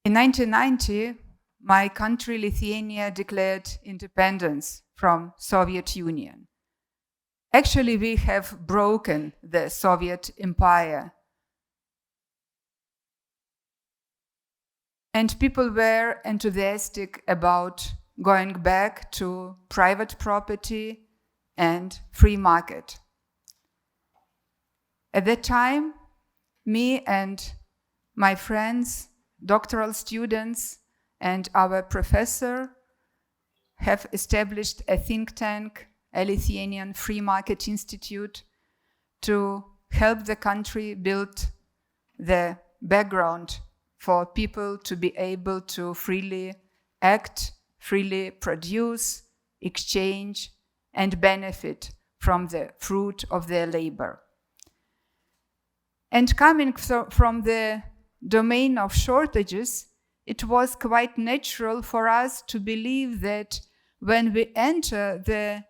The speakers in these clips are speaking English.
In 1990, my country, Lithuania, declared independence from Soviet Union. Actually, we have broken the Soviet Empire. And people were enthusiastic about going back to private property and free market. At that time, me and my friends, doctoral students, and our professor have established a think tank, a Lithuanian Free Market Institute, to help the country build the background for people to be able to freely act, freely produce, exchange, and benefit from the fruit of their labor. And coming from the domain of shortages, it was quite natural for us to believe that when we enter the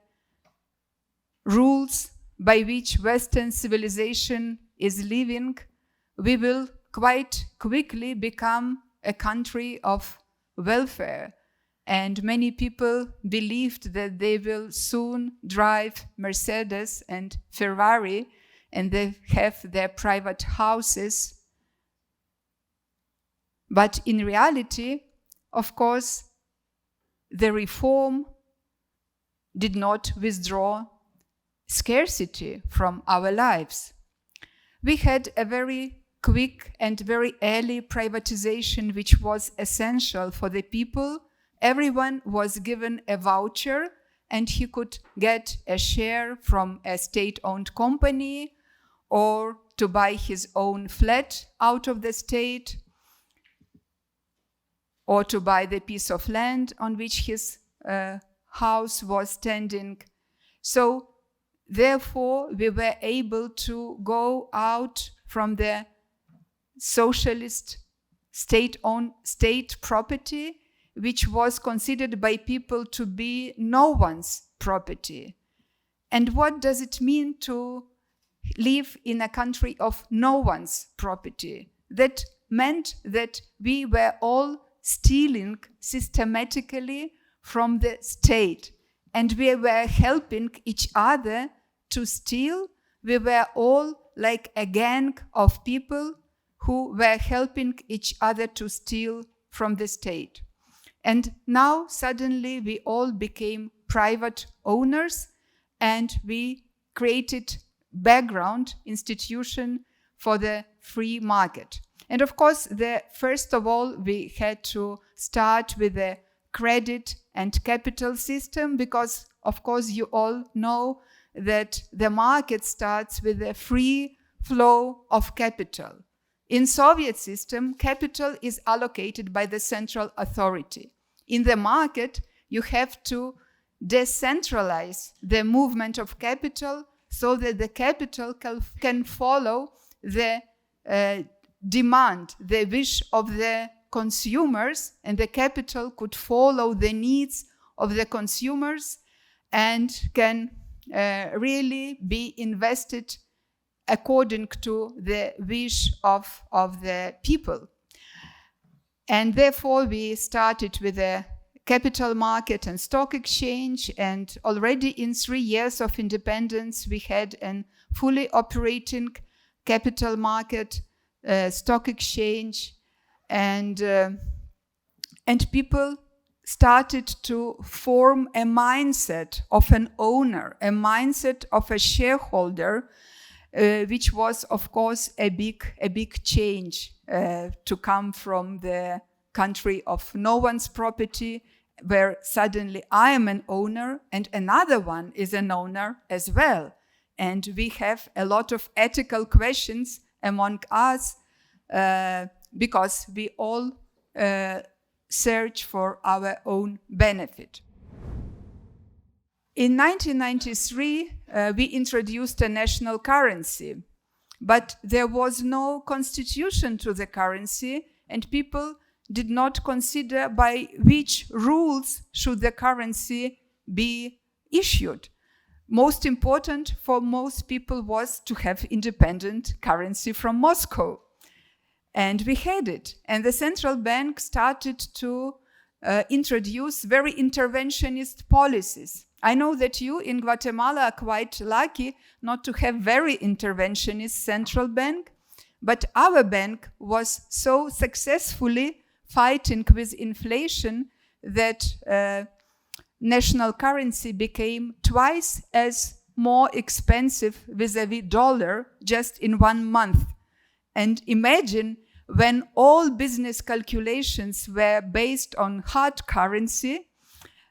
rules by which Western civilization is living, we will quite quickly become a country of welfare. And many people believed that they will soon drive Mercedes and Ferrari, and they have their private houses. But in reality, of course, the reform did not withdraw scarcity from our lives. We had a very quick and very early privatization, which was essential for the people. Everyone was given a voucher, and he could get a share from a state-owned company or to buy his own flat out of the state, or to buy the piece of land on which his house was standing. So therefore, we were able to go out from the socialist state-owned state property, which was considered by people to be no one's property. And what does it mean to live in a country of no one's property? That meant that we were all stealing systematically from the state, and we were helping each other to steal. We were all like a gang of people who were helping each other to steal from the state. And now suddenly we all became private owners, and we created background institution for the free market. And of course, first of all, we had to start with a credit and capital system, because of course you all know that the market starts with a free flow of capital. In Soviet system, capital is allocated by the central authority. In the market, you have to decentralize the movement of capital so that the capital can follow the demand, the wish of the consumers, and the capital could follow the needs of the consumers and can really be invested according to the wish of the people. And therefore, we started with a capital market and stock exchange, and already in 3 years of independence, we had a fully operating capital market, stock exchange, and people started to form a mindset of an owner, a mindset of a shareholder, which was, of course, a big change to come from the country of no one's property, where suddenly I am an owner and another one is an owner as well. And we have a lot of ethical questions among us because we all search for our own benefit. In 1993, we introduced a national currency, but there was no constitution to the currency, and people did not consider by which rules should the currency be issued. Most important for most people was to have independent currency from Moscow. And we had it. And the central bank started to introduce very interventionist policies. I know that you in Guatemala are quite lucky not to have very interventionist central bank, but our bank was so successfully fighting with inflation that national currency became twice as more expensive vis-a-vis dollar just in 1 month. And imagine when all business calculations were based on hard currency,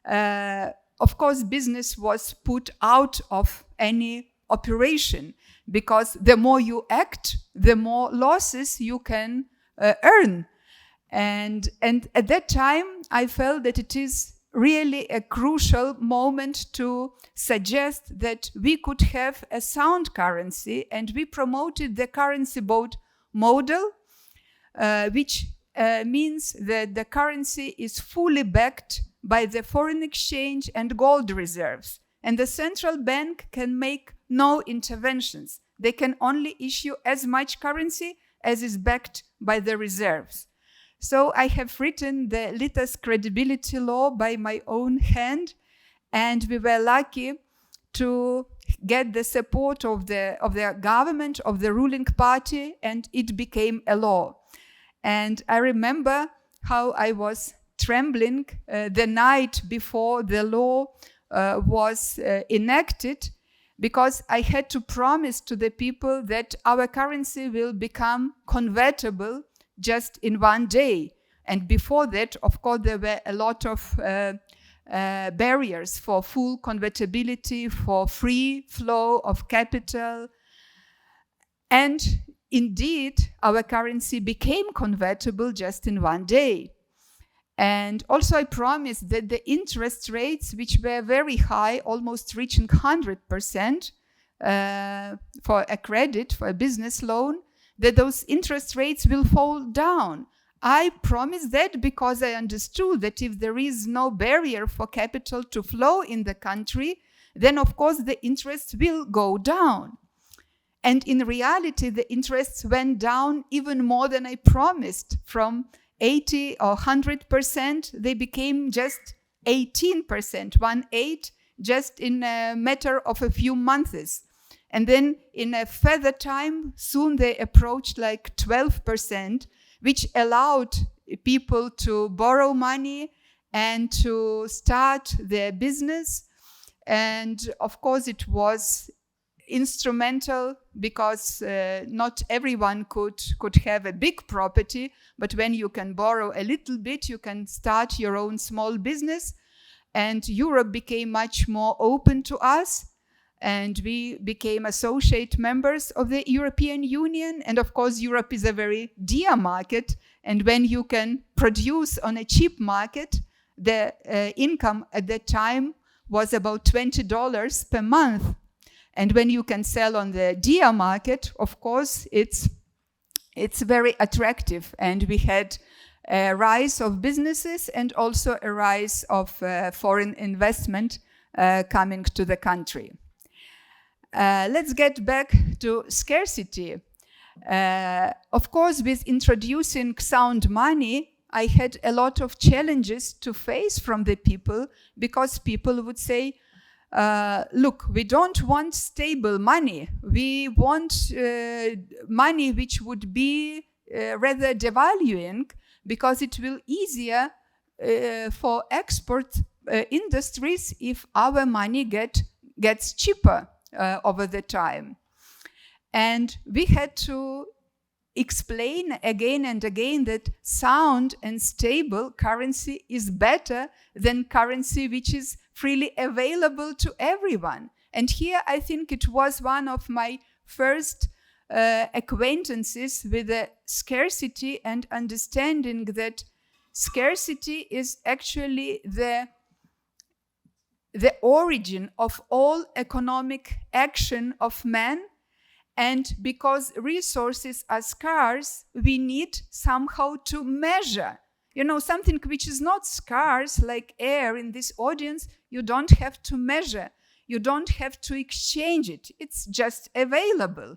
of course, business was put out of any operation, because the more you act, the more losses you can earn. And at that time, I felt that it is really a crucial moment to suggest that we could have a sound currency, and we promoted the currency boat model, which means that the currency is fully backed by the foreign exchange and gold reserves. And the central bank can make no interventions. They can only issue as much currency as is backed by the reserves. So I have written the Litas credibility law by my own hand, and we were lucky to get the support of the government, of the ruling party, and it became a law. And I remember how I was trembling the night before the law was enacted, because I had to promise to the people that our currency will become convertible just in 1 day. And before that, of course, there were a lot of barriers for full convertibility, for free flow of capital. And indeed, our currency became convertible just in 1 day. And also I promised that the interest rates, which were very high, almost reaching 100% for a credit, for a business loan, that those interest rates will fall down. I promised that because I understood that if there is no barrier for capital to flow in the country, then of course the interest will go down. And in reality, the interests went down even more than I promised. From 80 or 100%, they became just 18%, 1/8, just in a matter of a few months. And then in a further time, soon they approached like 12%, which allowed people to borrow money and to start their business. And of course, it was instrumental because not everyone could have a big property, but when you can borrow a little bit, you can start your own small business. And Europe became much more open to us, and we became associate members of the European Union. And of course, Europe is a very dear market, and when you can produce on a cheap market, the income at that time was about $20 per month. And when you can sell on the dear market, of course, it's very attractive. And we had a rise of businesses and also a rise of foreign investment coming to the country. Let's get back to scarcity. Of course, with introducing sound money, I had a lot of challenges to face from the people, because people would say, look, we don't want stable money. We want money which would be rather devaluing, because it will easier for export industries if our money gets cheaper over the time. And we had to explain again and again that sound and stable currency is better than currency which is freely available to everyone. And here I think it was one of my first acquaintances with the scarcity, and understanding that scarcity is actually the origin of all economic action of man. And because resources are scarce, we need somehow to measure. You know, something which is not scarce, like air in this audience, you don't have to measure. You don't have to exchange it. It's just available.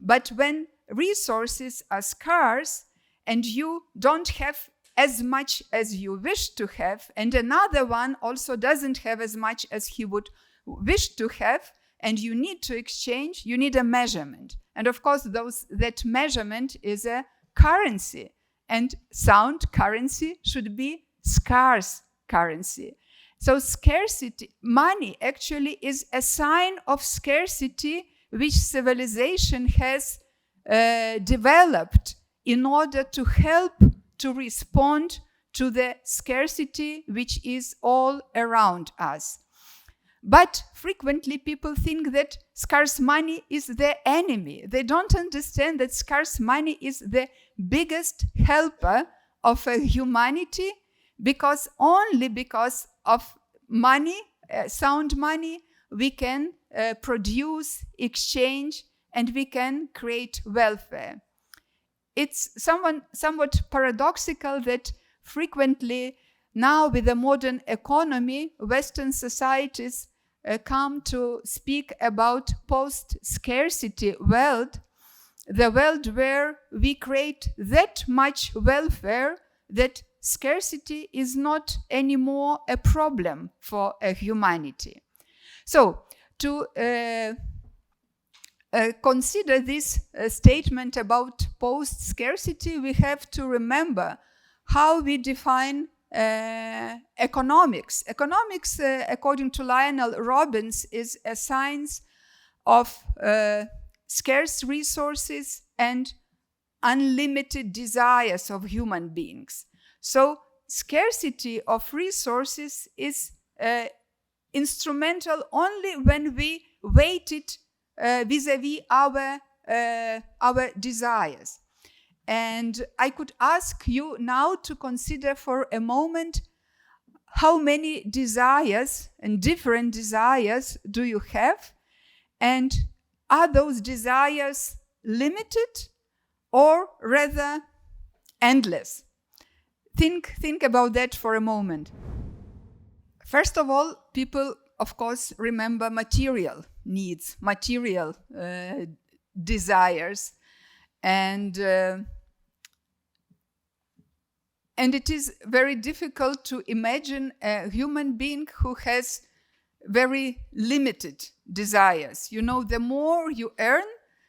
But when resources are scarce, and you don't have as much as you wish to have, and another one also doesn't have as much as he would wish to have, and you need to exchange, you need a measurement. And of course, that measurement is a currency, and sound currency should be scarce currency. So scarcity, money actually is a sign of scarcity which civilization has developed in order to help to respond to the scarcity which is all around us. But frequently people think that scarce money is the enemy. They don't understand that scarce money is the biggest helper of humanity, because only because of money, sound money, we can produce, exchange, and we can create welfare. It's somewhat paradoxical that frequently now with the modern economy, Western societies come to speak about post-scarcity world, the world where we create that much welfare that scarcity is not anymore a problem for humanity. So to consider this statement about post-scarcity, we have to remember how we define economics. Economics, according to Lionel Robbins, is a science of scarce resources and unlimited desires of human beings. So scarcity of resources is instrumental only when we weight it vis-a-vis our desires. And I could ask you now to consider for a moment how many desires and different desires do you have, and are those desires limited or rather endless? Think about that for a moment. First of all, people, of course, remember material needs, material desires, and it is very difficult to imagine a human being who has very limited desires. You know, the more you earn,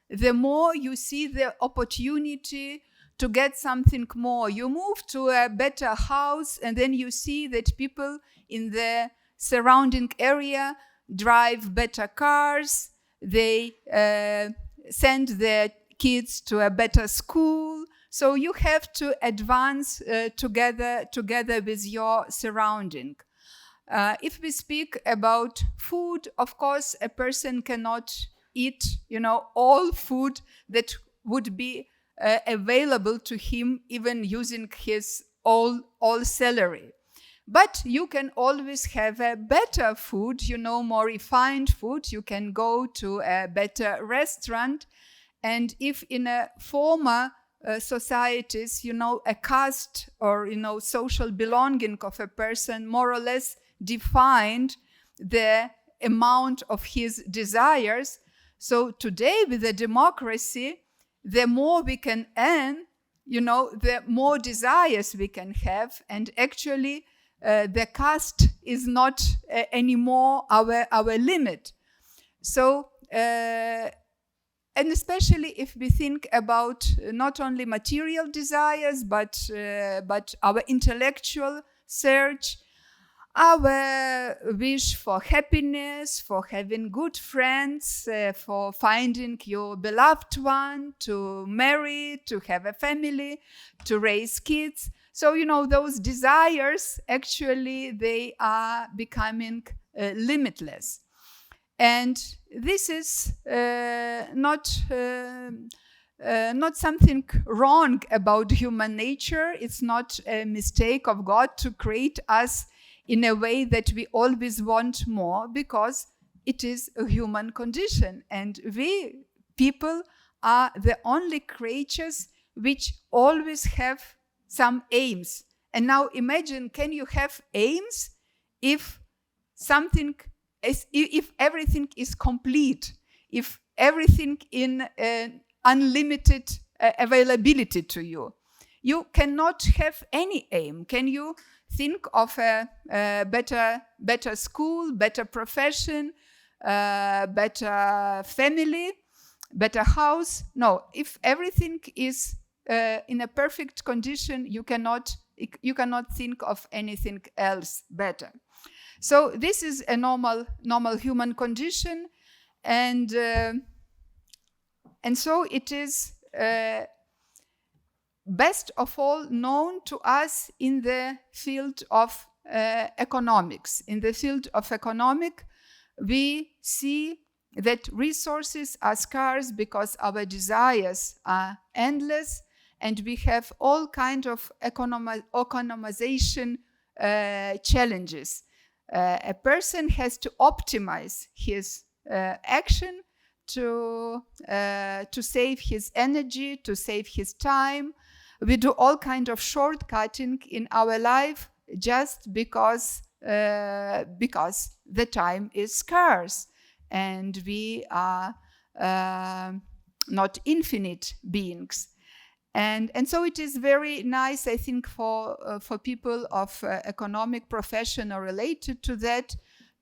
the more you see the opportunity to get something more. You move to a better house, and then you see that people in the surrounding area drive better cars, they send their kids to a better school. So you have to advance together with your surrounding. If we speak about food, of course, a person cannot eat, all food that would be available to him, even using his all salary. But you can always have a better food, more refined food. You can go to a better restaurant. And if in a former societies, a caste or, social belonging of a person more or less defined the amount of his desires. So today with the democracy, the more we can earn, the more desires we can have. And actually, the caste is not anymore our limit. So, and especially if we think about not only material desires, but our intellectual search, our wish for happiness, for having good friends, for finding your beloved one, to marry, to have a family, to raise kids. So, those desires, actually, they are becoming limitless. And this is not something wrong about human nature. It's not a mistake of God to create us in a way that we always want more, because it is a human condition. And we, people, are the only creatures which always have some aims. And now imagine, can you have aims if everything is complete, if everything in unlimited availability to you? you cannot have any aim. Can you think of a better school, better profession, better family, better house? No, if everything is in a perfect condition, you cannot think of anything else better. So this is a normal human condition, and so it is best of all known to us in the field of economics. In the field of economic, we see that resources are scarce because our desires are endless, and we have all kinds of economization challenges. A person has to optimize his action to save his energy, to save his time. We do all kinds of shortcutting in our life just because the time is scarce, and we are not infinite beings. And so it is very nice, I think, for people of economic profession or related to that,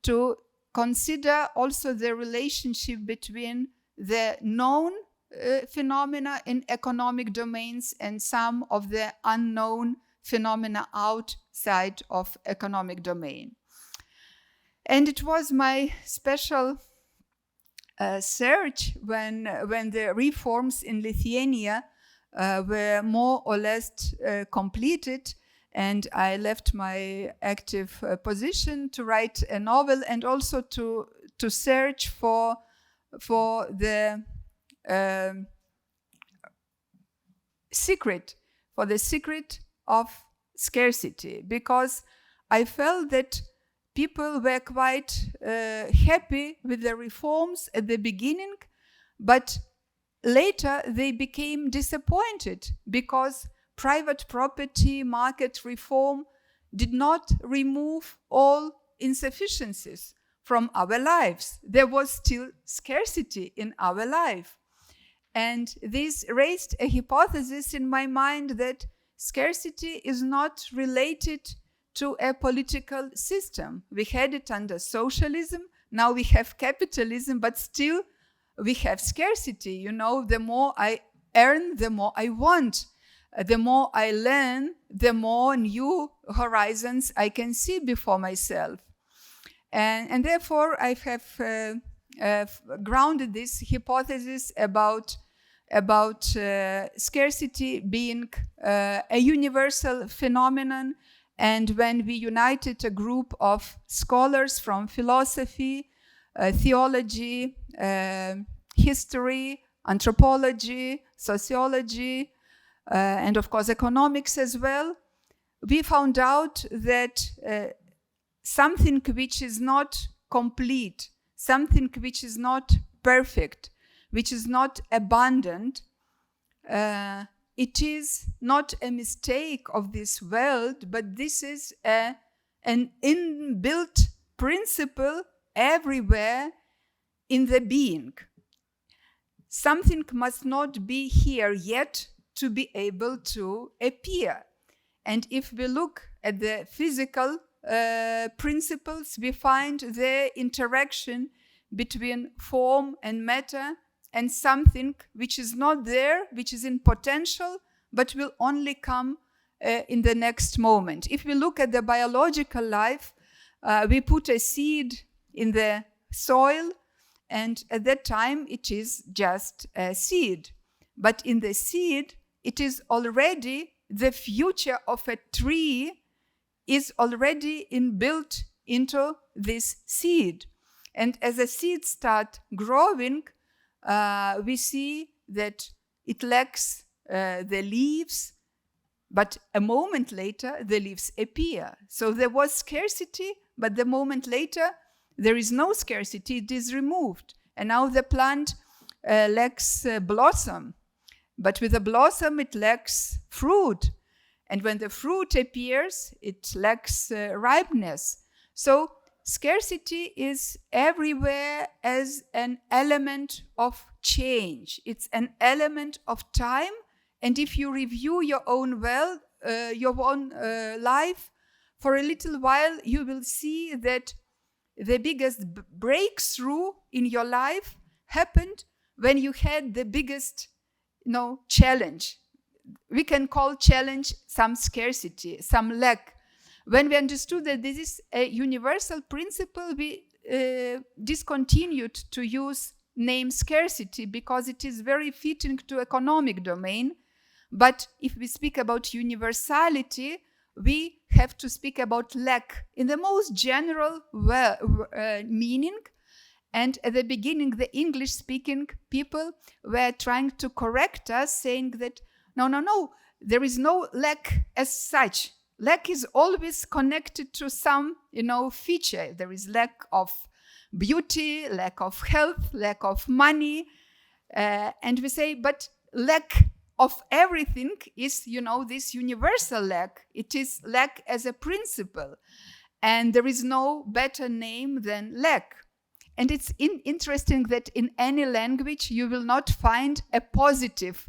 to consider also the relationship between the known phenomena in economic domains and some of the unknown phenomena outside of economic domain. And it was my special search when the reforms in Lithuania were more or less completed, and I left my active position to write a novel and also to search for the secret of scarcity, because I felt that people were quite happy with the reforms at the beginning, but later they became disappointed because private property market reform did not remove all insufficiencies from our lives. There was still scarcity in our life. And this raised a hypothesis in my mind that scarcity is not related to a political system. We had it under socialism, now we have capitalism, but still we have scarcity. You know, the more I earn, the more I want. The more I learn, the more new horizons I can see before myself. And therefore, I have grounded this hypothesis about scarcity being a universal phenomenon. And when we united a group of scholars from philosophy, theology, history, anthropology, sociology, and of course economics as well, we found out that something which is not complete, something which is not perfect, which is not abundant, it is not a mistake of this world, but this is an inbuilt principle everywhere in the being. Something must not be here yet to be able to appear. And if we look at the physical principles, we find the interaction between form and matter and something which is not there, which is in potential, but will only come in the next moment. If we look at the biological life, we put a seed in the soil, and at that time it is just a seed. But in the seed, it is already the future of a tree is already inbuilt into this seed. And as the seeds start growing, we see that it lacks the leaves, but a moment later the leaves appear. So there was scarcity, but the moment later there is no scarcity, it is removed. And now the plant lacks blossom, but with the blossom it lacks fruit. And when the fruit appears, it lacks ripeness. So scarcity is everywhere as an element of change. It's an element of time And if you review your own life, for a little while, you will see that the biggest breakthrough in your life happened when you had the biggest, challenge. We can call challenge some scarcity, some lack. When we understood that this is a universal principle, we discontinued to use name scarcity because it is very fitting to economic domain. But if we speak about universality, we have to speak about lack in the most general meaning. And at the beginning, the English-speaking people were trying to correct us, saying that, no, there is no lack as such. Lack is always connected to some, feature. There is lack of beauty, lack of health, lack of money. And we say, but lack of everything is, this universal lack. It is lack as a principle. And there is no better name than lack. And it's interesting that in any language, you will not find a positive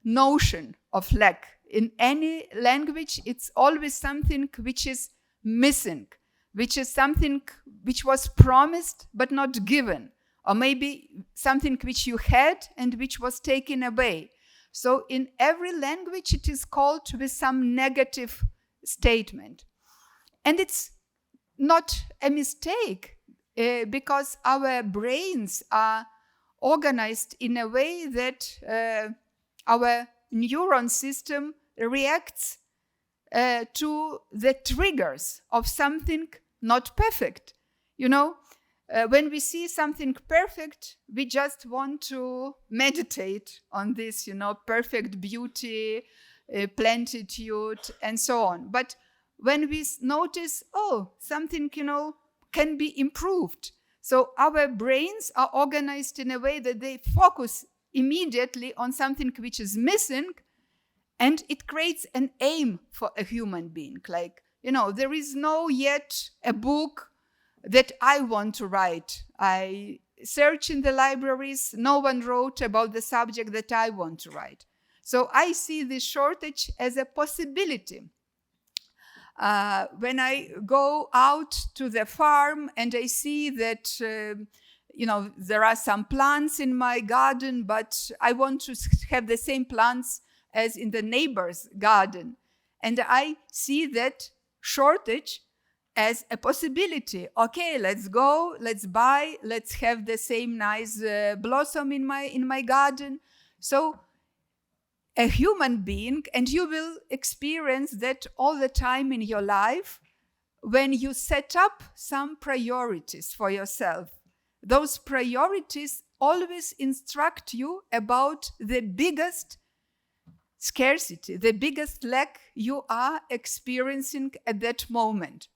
notion of lack. In any language, it's always something which is missing, which is something which was promised but not given, or maybe something which you had and which was taken away. So in every language, it is called with some negative statement. And it's not a mistake because our brains are organized in a way that our neuron system reacts to the triggers of something not perfect. When we see something perfect, we just want to meditate on this, perfect beauty, plentitude, and so on. But when we notice, something, can be improved. So our brains are organized in a way that they focus immediately on something which is missing, and it creates an aim for a human being. Like, there is no yet a book that I want to write. I search in the libraries, no one wrote about the subject that I want to write. So I see this shortage as a possibility. When I go out to the farm and I see that, there are some plants in my garden, but I want to have the same plants as in the neighbor's garden. And I see that shortage as a possibility. Okay, let's go, let's buy, let's have the same nice blossom in my garden. So a human being, and you will experience that all the time in your life, when you set up some priorities for yourself. Those priorities always instruct you about the biggest scarcity, the biggest lack you are experiencing at that moment.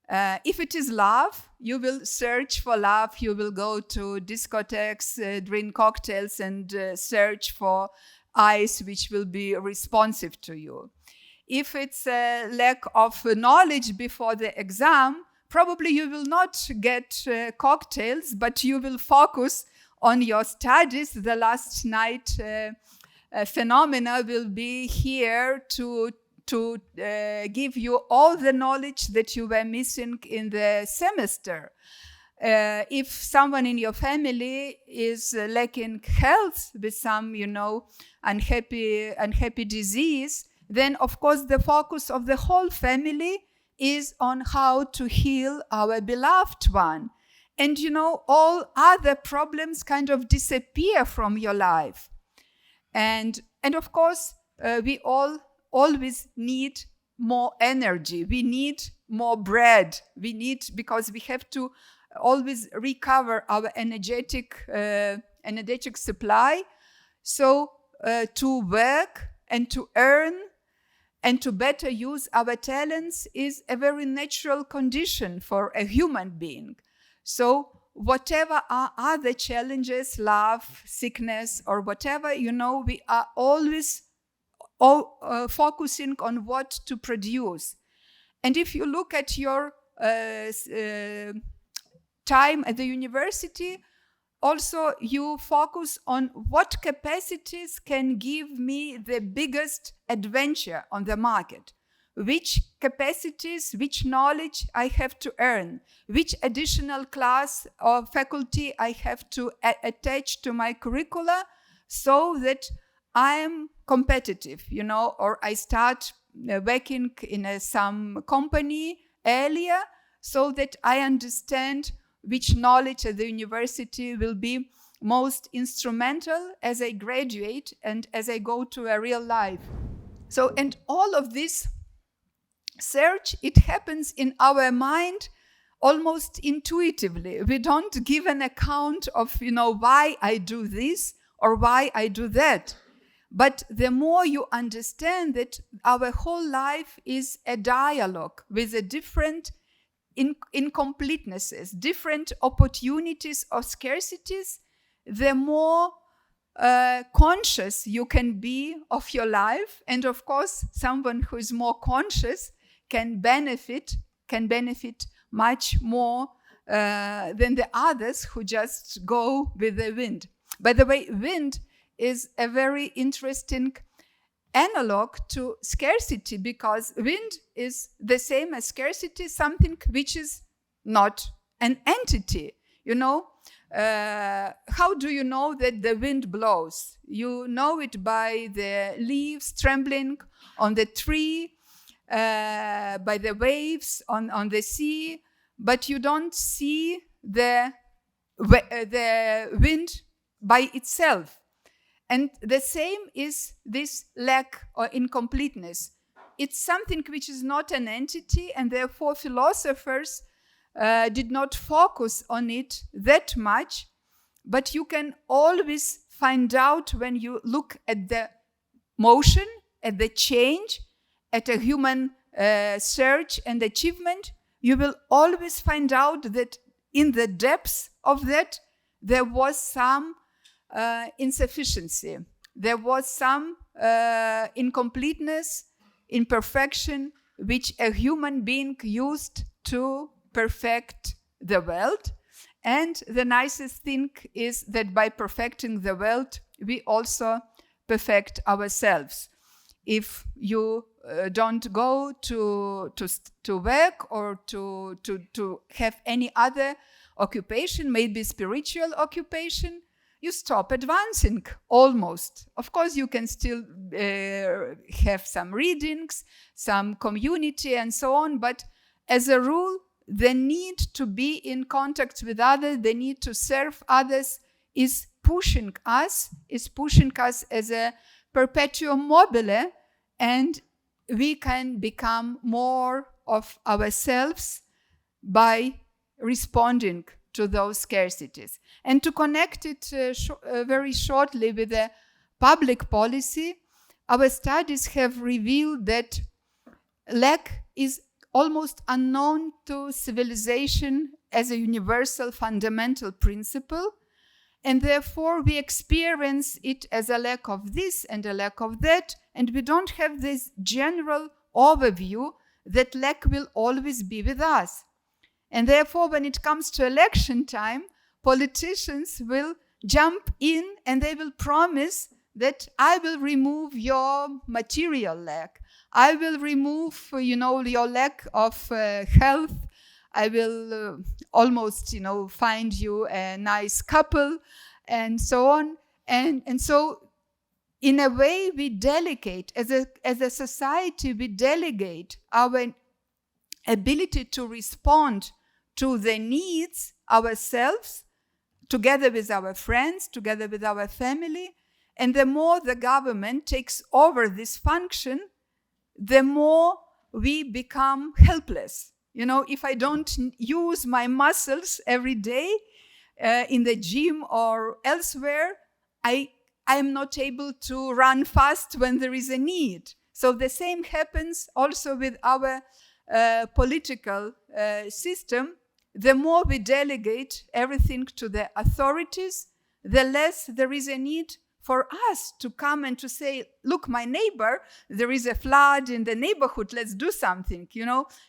If it is love, you will search for love. You will go to discotheques, drink cocktails, and search for eyes which will be responsive to you. If it's a lack of knowledge before the exam, probably you will not get cocktails, but you will focus on your studies. The last night phenomena will be here to give you all the knowledge that you were missing in the semester. If someone in your family is lacking health with some, unhappy disease, then of course the focus of the whole family is on how to heal our beloved one. And all other problems kind of disappear from your life. And of course, we all always need more energy. We need more bread. Because we have to always recover our energetic supply. So to work and to earn and to better use our talents is a very natural condition for a human being. So whatever are other challenges, love, sickness, or whatever, we are always focusing on what to produce. And if you look at your time at the university, also you focus on what capacities can give me the biggest adventure on the market. Which capacities, which knowledge I have to earn, which additional class or faculty I have to attach to my curricula so that I am competitive, or I start working in some company earlier so that I understand which knowledge at the university will be most instrumental as I graduate and as I go to a real life. So, and all of this search, it happens in our mind almost intuitively. We don't give an account of, why I do this or why I do that. But the more you understand that our whole life is a dialogue with a different incompletenesses, different opportunities or scarcities, the more conscious you can be of your life. And of course, someone who is more conscious can benefit much more than the others who just go with the wind. By the way, wind is a very interesting analog to scarcity, because wind is the same as scarcity, something which is not an entity. How do you know that the wind blows? You know it by the leaves trembling on the tree, by the waves on the sea, but you don't see the wind by itself. And the same is this lack or incompleteness. It's something which is not an entity, and therefore philosophers did not focus on it that much. But you can always find out when you look at the motion, at the change, at a human search and achievement, you will always find out that in the depths of that, there was some insufficiency. There was some incompleteness, imperfection, which a human being used to perfect the world. And the nicest thing is that by perfecting the world, we also perfect ourselves. If you don't go to work or to have any other occupation, maybe spiritual occupation, you stop advancing almost. Of course, you can still have some readings, some community and so on, but as a rule, the need to be in contact with others, the need to serve others is pushing us as a perpetuum mobile, and we can become more of ourselves by responding to those scarcities. And to connect it very shortly with the public policy, our studies have revealed that lack is almost unknown to civilization as a universal fundamental principle, and therefore we experience it as a lack of this and a lack of that, and we don't have this general overview that lack will always be with us. And therefore, when it comes to election time, politicians will jump in and they will promise that I will remove your material lack. I will remove, your lack of health. I will almost, find you a nice couple and so on. And so in a way, we delegate, as a society, we delegate our ability to respond to the needs ourselves, together with our friends, together with our family. And the more the government takes over this function, the more we become helpless. If I don't use my muscles every day in the gym or elsewhere, I am not able to run fast when there is a need. So the same happens also with our political system. The more we delegate everything to the authorities, the less there is a need for us to come and to say, look, my neighbor, there is a flood in the neighborhood, let's do something,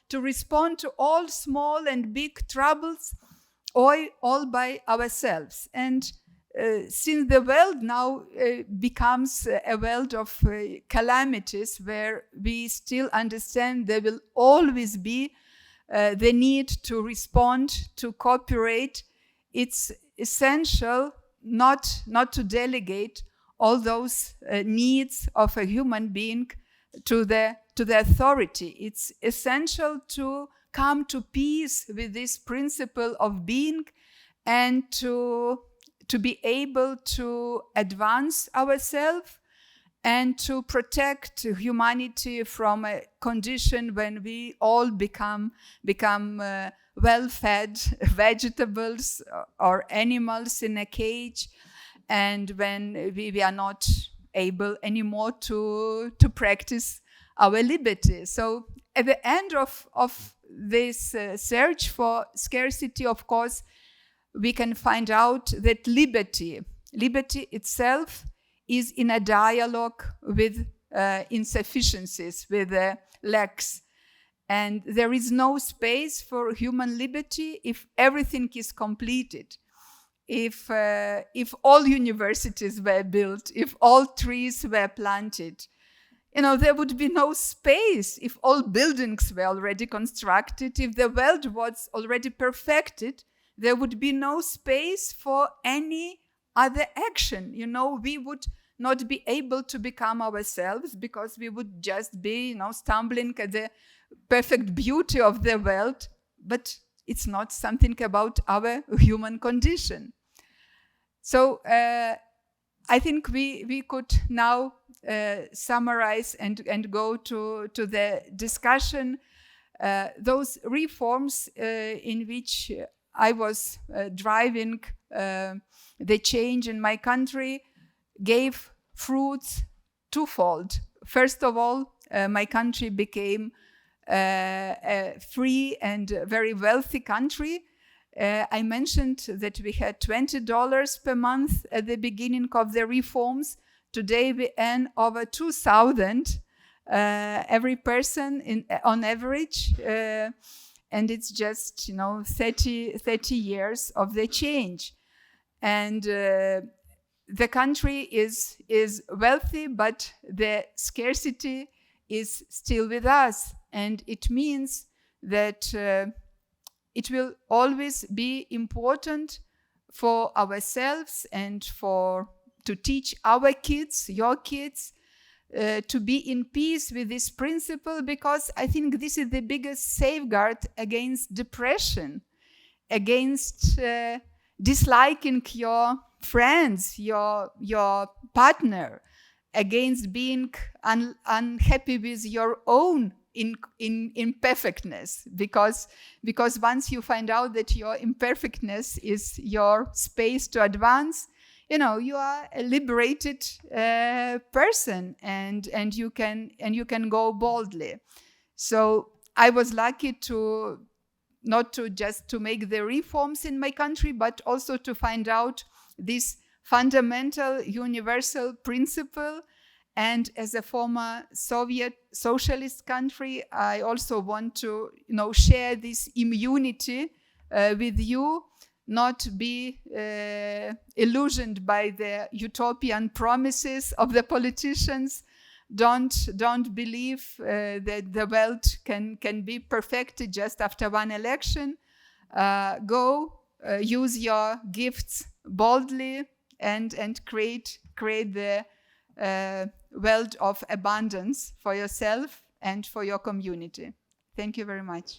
to respond to all small and big troubles all by ourselves. And since the world now becomes a world of calamities, where we still understand there will always be the need to respond, to cooperate, it's essential not to delegate all those needs of a human being to the authority. It's essential to come to peace with this principle of being and to be able to advance ourselves and to protect humanity from a condition when we all become well-fed vegetables or animals in a cage, and when we are not able anymore to practice our liberty. So at the end of this search for scarcity, of course, we can find out that liberty itself is in a dialogue with insufficiencies, with lacks. And there is no space for human liberty if everything is completed. If all universities were built, if all trees were planted, there would be no space if all buildings were already constructed, if the world was already perfected, there would be no space for any other action. We would not be able to become ourselves because we would just be, stumbling at the perfect beauty of the world, but it's not something about our human condition. So I think we could now summarize and go to the discussion. Those reforms in which I was driving the change in my country gave fruits twofold. First of all, my country became a free and very wealthy country. I mentioned that we had $20 per month at the beginning of the reforms. Today we earn over 2,000 every person on average. And it's just 30 years of the change, and the country is wealthy, but the scarcity is still with us, and it means that it will always be important for ourselves and to teach our kids, your kids, to be in peace with this principle, because I think this is the biggest safeguard against depression, against disliking your friends, your partner, against being unhappy with your own imperfectness, because once you find out that your imperfectness is your space to advance, you are a liberated person, and you can go boldly. So I was lucky not to just to make the reforms in my country, but also to find out this fundamental universal principle. And as a former Soviet socialist country, I also want to share this immunity with you. Not be illusioned by the utopian promises of the politicians. Don't believe that the world can be perfected just after one election. Go use your gifts boldly and create the world of abundance for yourself and for your community. Thank you very much.